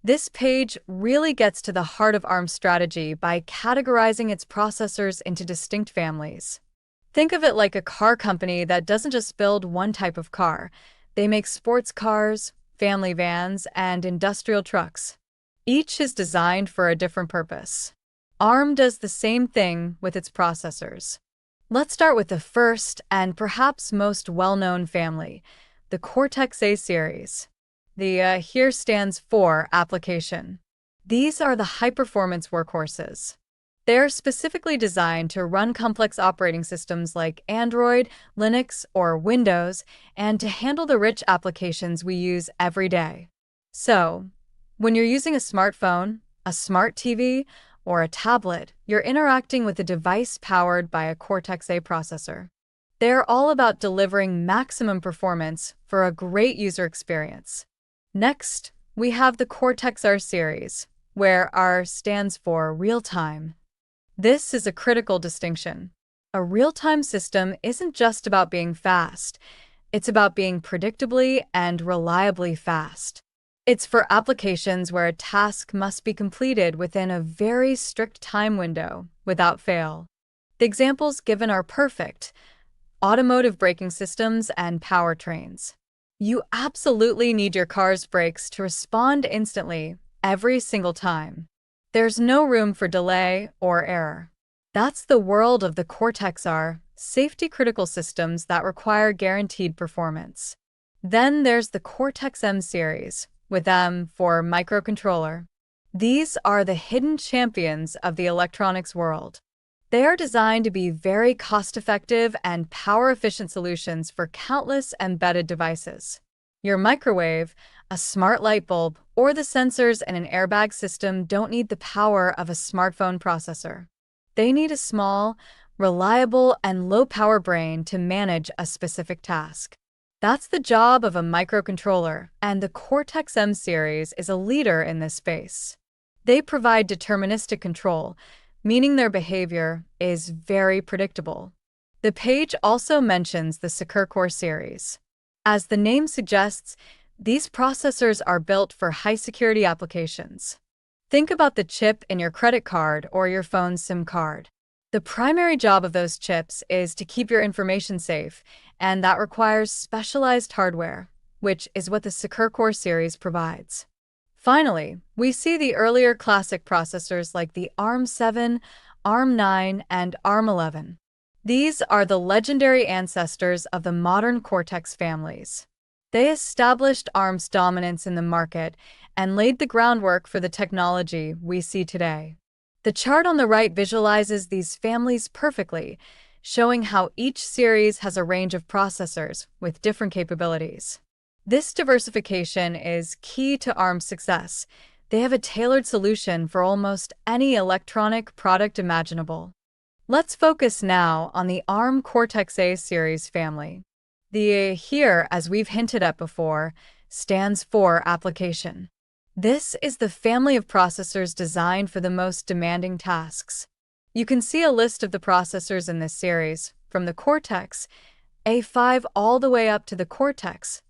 This page really gets to the heart of ARM's strategy by categorizing its processors into distinct families. Think of it like a car company that doesn't just build one type of car. They make sports cars, family vans, and industrial trucks. Each is designed for a different purpose. ARM does the same thing with its processors. Let's start with the first and perhaps most well-known family, the Cortex-A series. The here stands for application. These are the high-performance workhorses. They're specifically designed to run complex operating systems like Android, Linux, or Windows, and to handle the rich applications we use every day. So, when you're using a smartphone, a smart TV, or a tablet, you're interacting with a device powered by a Cortex-A processor. They're all about delivering maximum performance for a great user experience. Next, we have the Cortex-R series, where R stands for real-time. This is a critical distinction. A real-time system isn't just about being fast, it's about being predictably and reliably fast. It's for applications where a task must be completed within a very strict time window, without fail. The examples given are perfect: automotive braking systems and powertrains. You absolutely need your car's brakes to respond instantly, every single time. There's no room for delay or error. That's the world of the Cortex-R, safety-critical systems that require guaranteed performance. Then there's the Cortex-M series, with M for microcontroller. These are the hidden champions of the electronics world. They are designed to be very cost-effective and power-efficient solutions for countless embedded devices. Your microwave, a smart light bulb, or the sensors in an airbag system don't need the power of a smartphone processor. They need a small, reliable, and low-power brain to manage a specific task. That's the job of a microcontroller, and the Cortex-M series is a leader in this space. They provide deterministic control, meaning their behavior is very predictable. The page also mentions the SoC Core series. As the name suggests, these processors are built for high-security applications. Think about the chip in your credit card or your phone's SIM card. The primary job of those chips is to keep your information safe, and that requires specialized hardware, which is what the SoC Core series provides. Finally, we see the earlier classic processors like the ARM7, ARM9, and ARM11. These are the legendary ancestors of the modern Cortex families. They established ARM's dominance in the market and laid the groundwork for the technology we see today. The chart on the right visualizes these families perfectly, showing how each series has a range of processors with different capabilities. This diversification is key to ARM's success. They have a tailored solution for almost any electronic product imaginable. Let's focus now on the ARM Cortex-A series family. The A here, as we've hinted at before, stands for application. This is the family of processors designed for the most demanding tasks. You can see a list of the processors in this series, from the Cortex-A5 all the way up to the Cortex-A57.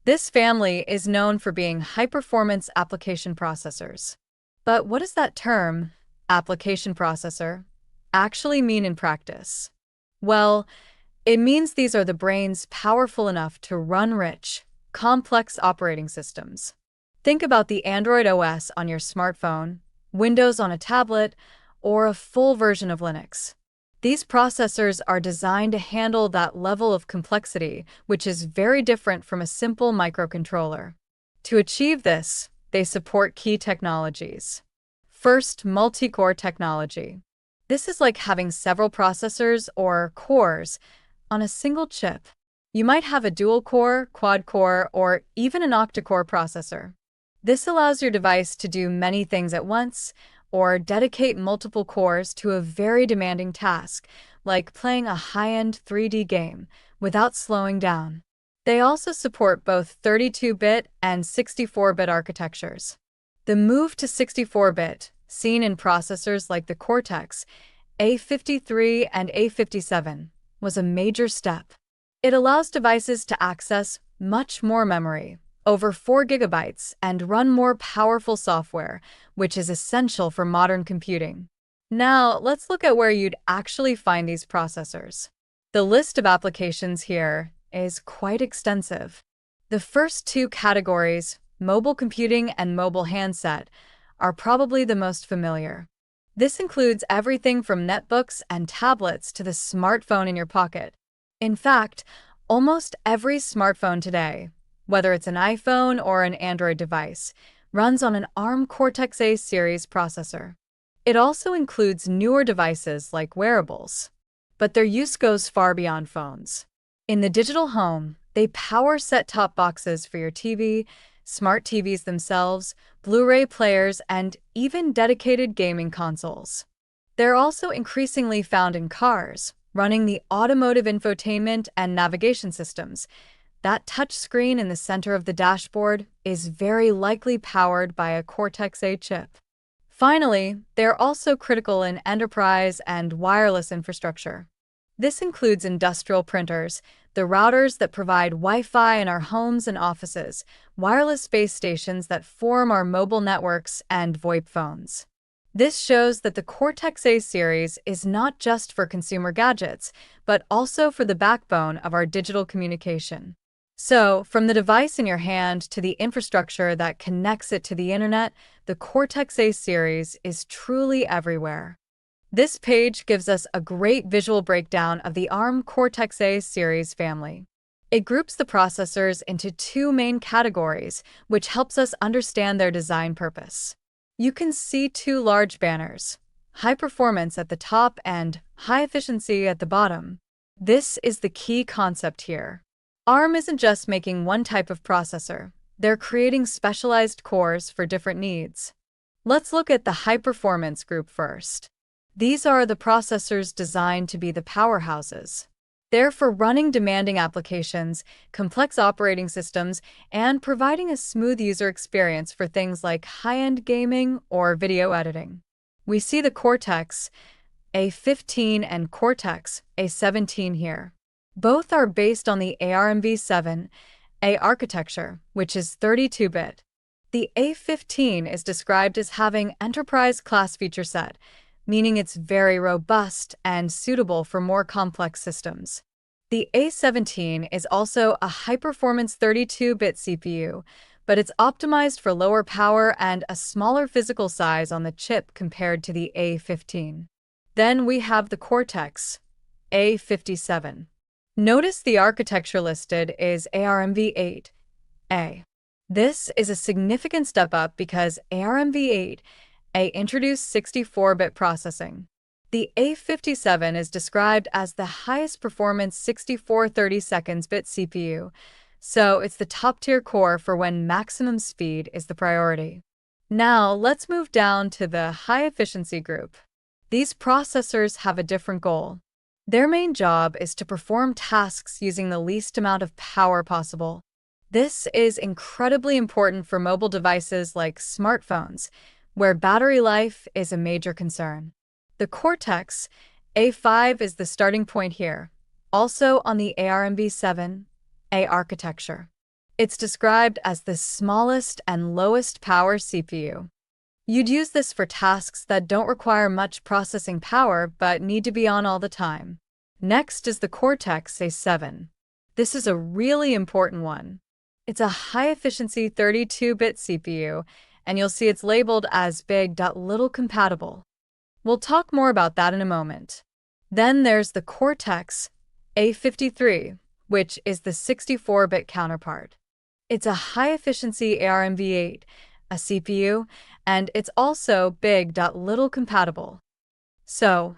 This family is known for being high-performance application processors. But what does that term, application processor, actually mean in practice? Well, it means these are the brains powerful enough to run rich, complex operating systems. Think about the Android OS on your smartphone, Windows on a tablet, or a full version of Linux. These processors are designed to handle that level of complexity, which is very different from a simple microcontroller. To achieve this, they support key technologies. First, multi-core technology. This is like having several processors or cores on a single chip. You might have a dual-core, quad-core, or even an octa-core processor. This allows your device to do many things at once, or dedicate multiple cores to a very demanding task, like playing a high-end 3D game, without slowing down. They also support both 32-bit and 64-bit architectures. The move to 64-bit, seen in processors like the Cortex-A53 and A57, was a major step. It allows devices to access much more memory, over 4 gigabytes, and run more powerful software, which is essential for modern computing. Now, let's look at where you'd actually find these processors. The list of applications here is quite extensive. The first two categories, mobile computing and mobile handset, are probably the most familiar. This includes everything from netbooks and tablets to the smartphone in your pocket. In fact, almost every smartphone today, whether it's an iPhone or an Android device, runs on an ARM Cortex-A series processor. It also includes newer devices like wearables, but their use goes far beyond phones. In the digital home, they power set-top boxes for your TV, smart TVs themselves, Blu-ray players, and even dedicated gaming consoles. They're also increasingly found in cars, running the automotive infotainment and navigation systems. That touch screen in the center of the dashboard is very likely powered by a Cortex-A chip. Finally, they're also critical in enterprise and wireless infrastructure. This includes industrial printers, the routers that provide Wi-Fi in our homes and offices, wireless base stations that form our mobile networks, and VoIP phones. This shows that the Cortex-A series is not just for consumer gadgets, but also for the backbone of our digital communication. So, from the device in your hand to the infrastructure that connects it to the internet, the Cortex-A series is truly everywhere. This page gives us a great visual breakdown of the ARM Cortex-A series family. It groups the processors into two main categories, which helps us understand their design purpose. You can see two large banners, high performance at the top and high efficiency at the bottom. This is the key concept here. ARM isn't just making one type of processor, they're creating specialized cores for different needs. Let's look at the high performance group first. These are the processors designed to be the powerhouses. They're for running demanding applications, complex operating systems, and providing a smooth user experience for things like high-end gaming or video editing. We see the Cortex-A15 and Cortex-A17 here. Both are based on the ARMv7-A architecture, which is 32-bit. The A15 is described as having enterprise-class feature set, meaning it's very robust and suitable for more complex systems. The A17 is also a high-performance 32-bit CPU, but it's optimized for lower power and a smaller physical size on the chip compared to the A15. Then we have the Cortex-A57. Notice the architecture listed is ARMv8-A. This is a significant step up because ARMv8-A introduced 64-bit processing. The A57 is described as the highest performance 64/32-bit CPU, so it's the top-tier core for when maximum speed is the priority. Now, let's move down to the high-efficiency group. These processors have a different goal. Their main job is to perform tasks using the least amount of power possible. This is incredibly important for mobile devices like smartphones, where battery life is a major concern. The Cortex-A5 is the starting point here, also on the ARMv7-A architecture. It's described as the smallest and lowest power CPU. You'd use this for tasks that don't require much processing power but need to be on all the time. Next is the Cortex-A7. This is a really important one. It's a high-efficiency 32-bit CPU, and you'll see it's labeled as big.little compatible. We'll talk more about that in a moment. Then there's the Cortex-A53, which is the 64-bit counterpart. It's a high-efficiency ARMv8-A CPU, and it's also big.little compatible. So,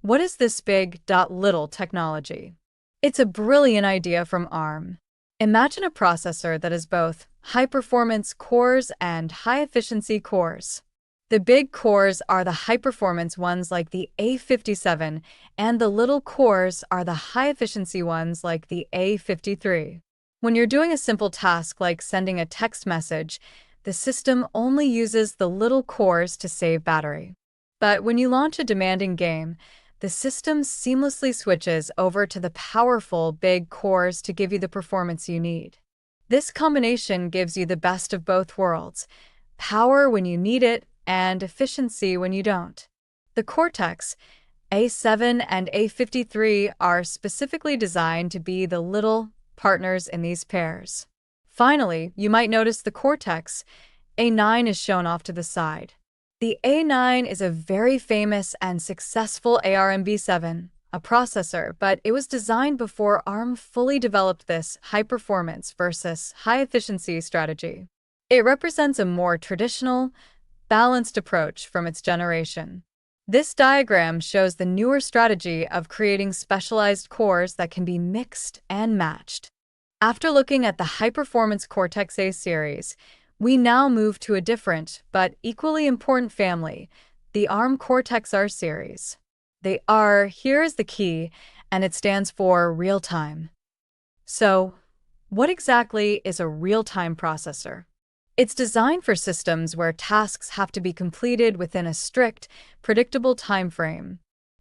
what is this big.little technology? It's a brilliant idea from ARM. Imagine a processor that is both high-performance cores and high-efficiency cores. The big cores are the high-performance ones like the A57, and the little cores are the high-efficiency ones like the A53. When you're doing a simple task like sending a text message, the system only uses the little cores to save battery. But when you launch a demanding game, the system seamlessly switches over to the powerful big cores to give you the performance you need. This combination gives you the best of both worlds: power when you need it and efficiency when you don't. The Cortex-A7 and A53 are specifically designed to be the little partners in these pairs. Finally, you might notice the Cortex-A9 is shown off to the side. The A9 is a very famous and successful ARMB7, a processor, but it was designed before ARM fully developed this high-performance versus high-efficiency strategy. It represents a more traditional, balanced approach from its generation. This diagram shows the newer strategy of creating specialized cores that can be mixed and matched. After looking at the high-performance Cortex-A series, we now move to a different but equally important family, the ARM Cortex-R series. The R here is the key, and it stands for real-time. So, what exactly is a real-time processor? It's designed for systems where tasks have to be completed within a strict, predictable time frame.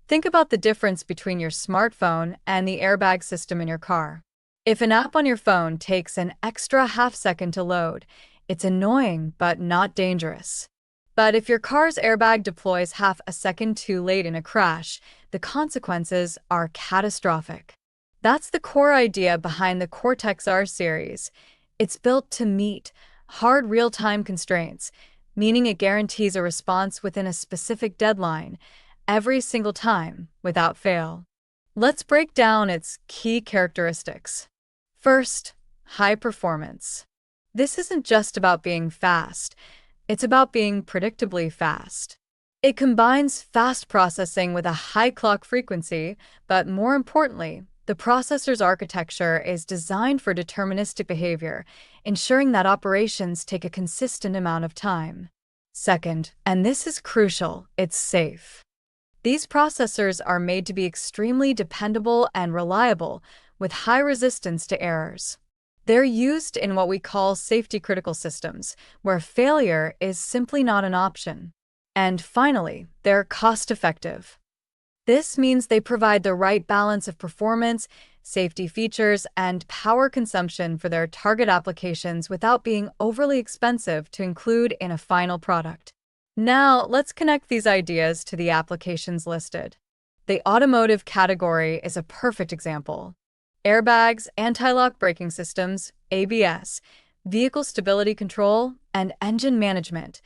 Think about the difference between your smartphone and the airbag system in your car. If an app on your phone takes an extra half-second to load, it's annoying but not dangerous. But if your car's airbag deploys half a second too late in a crash, the consequences are catastrophic. That's the core idea behind the Cortex-R series. It's built to meet hard real-time constraints, meaning it guarantees a response within a specific deadline every single time, without fail. Let's break down its key characteristics. First, high performance. This isn't just about being fast, it's about being predictably fast. It combines fast processing with a high clock frequency, but more importantly, the processor's architecture is designed for deterministic behavior, ensuring that operations take a consistent amount of time. Second, and this is crucial, it's safe. These processors are made to be extremely dependable and reliable, with high resistance to errors. They're used in what we call safety-critical systems, where failure is simply not an option. And finally, they're cost-effective. This means they provide the right balance of performance, safety features, and power consumption for their target applications without being overly expensive to include in a final product. Now, let's connect these ideas to the applications listed. The automotive category is a perfect example. Airbags, anti-lock braking systems, ABS, vehicle stability control, and engine management.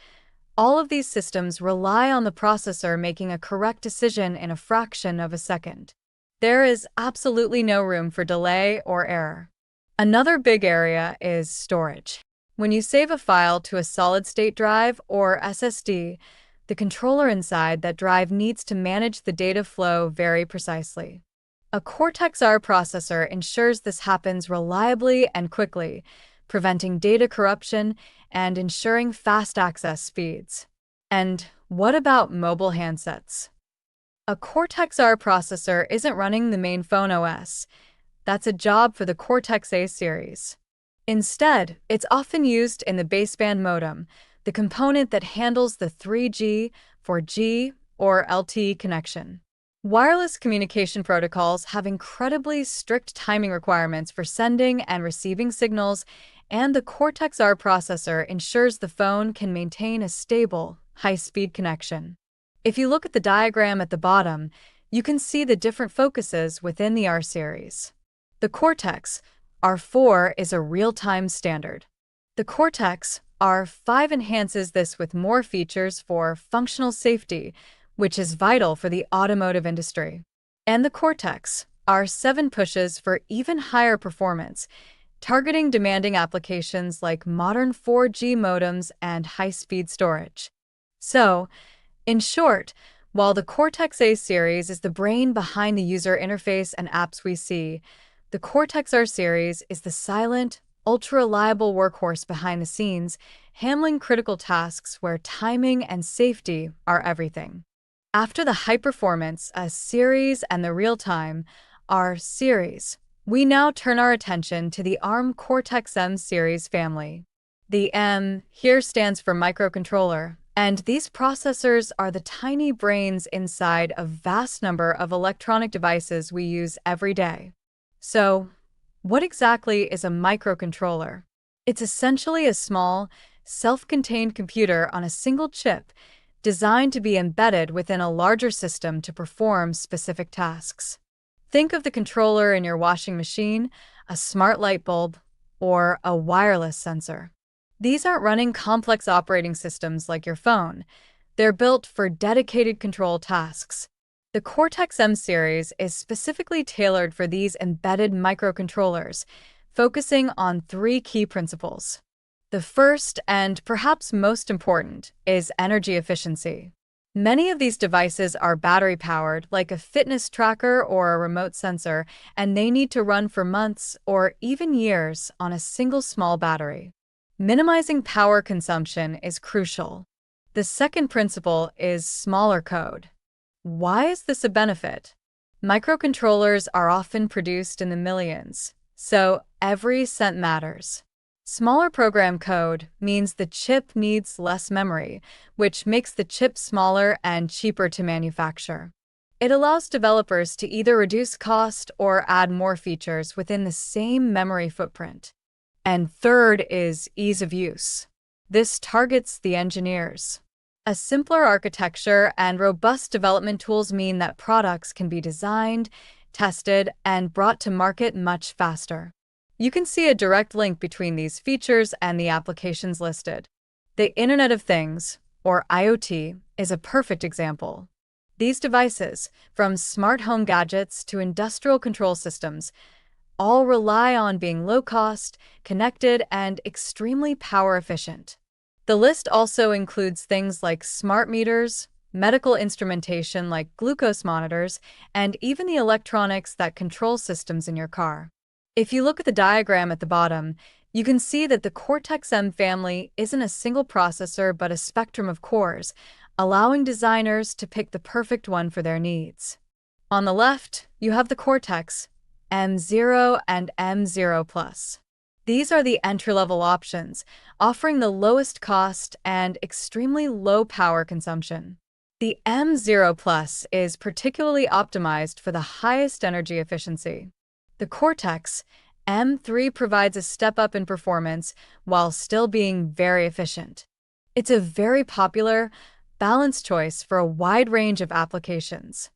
All of these systems rely on the processor making a correct decision in a fraction of a second. There is absolutely no room for delay or error. Another big area is storage. When you save a file to a solid-state drive or SSD, the controller inside that drive needs to manage the data flow very precisely. A Cortex-R processor ensures this happens reliably and quickly, preventing data corruption and ensuring fast access speeds. And what about mobile handsets? A Cortex-R processor isn't running the main phone OS. That's a job for the Cortex-A series. Instead, it's often used in the baseband modem, the component that handles the 3G, 4G, or LTE connection. Wireless communication protocols have incredibly strict timing requirements for sending and receiving signals, and the Cortex-R processor ensures the phone can maintain a stable, high-speed connection. If you look at the diagram at the bottom, you can see the different focuses within the R series. The Cortex-R4 is a real-time standard. The Cortex-R5 enhances this with more features for functional safety, which is vital for the automotive industry. And the Cortex-R7 pushes for even higher performance, targeting demanding applications like modern 4G modems and high-speed storage. So, in short, while the Cortex-A series is the brain behind the user interface and apps we see, the Cortex-R series is the silent, ultra-reliable workhorse behind the scenes, handling critical tasks where timing and safety are everything. After the high-performance, A series, and the real-time, R series, we now turn our attention to the ARM Cortex-M series family. The M here stands for microcontroller, and these processors are the tiny brains inside a vast number of electronic devices we use every day. So, what exactly is a microcontroller? It's essentially a small, self-contained computer on a single chip designed to be embedded within a larger system to perform specific tasks. Think of the controller in your washing machine, a smart light bulb, or a wireless sensor. These aren't running complex operating systems like your phone. They're built for dedicated control tasks. The Cortex-M series is specifically tailored for these embedded microcontrollers, focusing on three key principles. The first, and perhaps most important, is energy efficiency. Many of these devices are battery-powered, like a fitness tracker or a remote sensor, and they need to run for months or even years on a single small battery. Minimizing power consumption is crucial. The second principle is smaller code. Why is this a benefit? Microcontrollers are often produced in the millions, so every cent matters. Smaller program code means the chip needs less memory, which makes the chip smaller and cheaper to manufacture. It allows developers to either reduce cost or add more features within the same memory footprint. And third is ease of use. This targets the engineers. A simpler architecture and robust development tools mean that products can be designed, tested, and brought to market much faster. You can see a direct link between these features and the applications listed. The Internet of Things, or IoT, is a perfect example. These devices, from smart home gadgets to industrial control systems, all rely on being low-cost, connected, and extremely power-efficient. The list also includes things like smart meters, medical instrumentation like glucose monitors, and even the electronics that control systems in your car. If you look at the diagram at the bottom, you can see that the Cortex-M family isn't a single processor but a spectrum of cores, allowing designers to pick the perfect one for their needs. On the left, you have the Cortex M0 and M0 Plus. These are the entry-level options, offering the lowest cost and extremely low power consumption. The M0 Plus is particularly optimized for the highest energy efficiency. The Cortex M3 provides a step up in performance while still being very efficient. It's a very popular, balanced choice for a wide range of applications.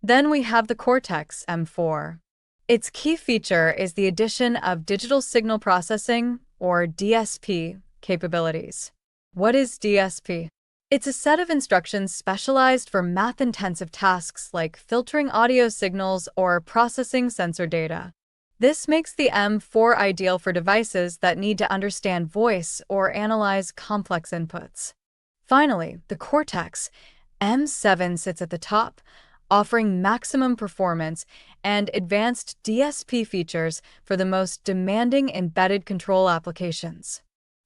Then we have the Cortex M4. Its key feature is the addition of digital signal processing, or DSP, capabilities. What is DSP? It's a set of instructions specialized for math-intensive tasks like filtering audio signals or processing sensor data. This makes the M4 ideal for devices that need to understand voice or analyze complex inputs. Finally, the Cortex M7 sits at the top, offering maximum performance and advanced DSP features for the most demanding embedded control applications.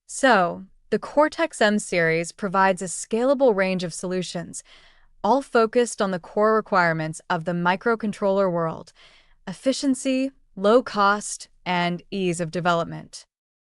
So, the Cortex-M series provides a scalable range of solutions, all focused on the core requirements of the microcontroller world: efficiency, low cost, and ease of development.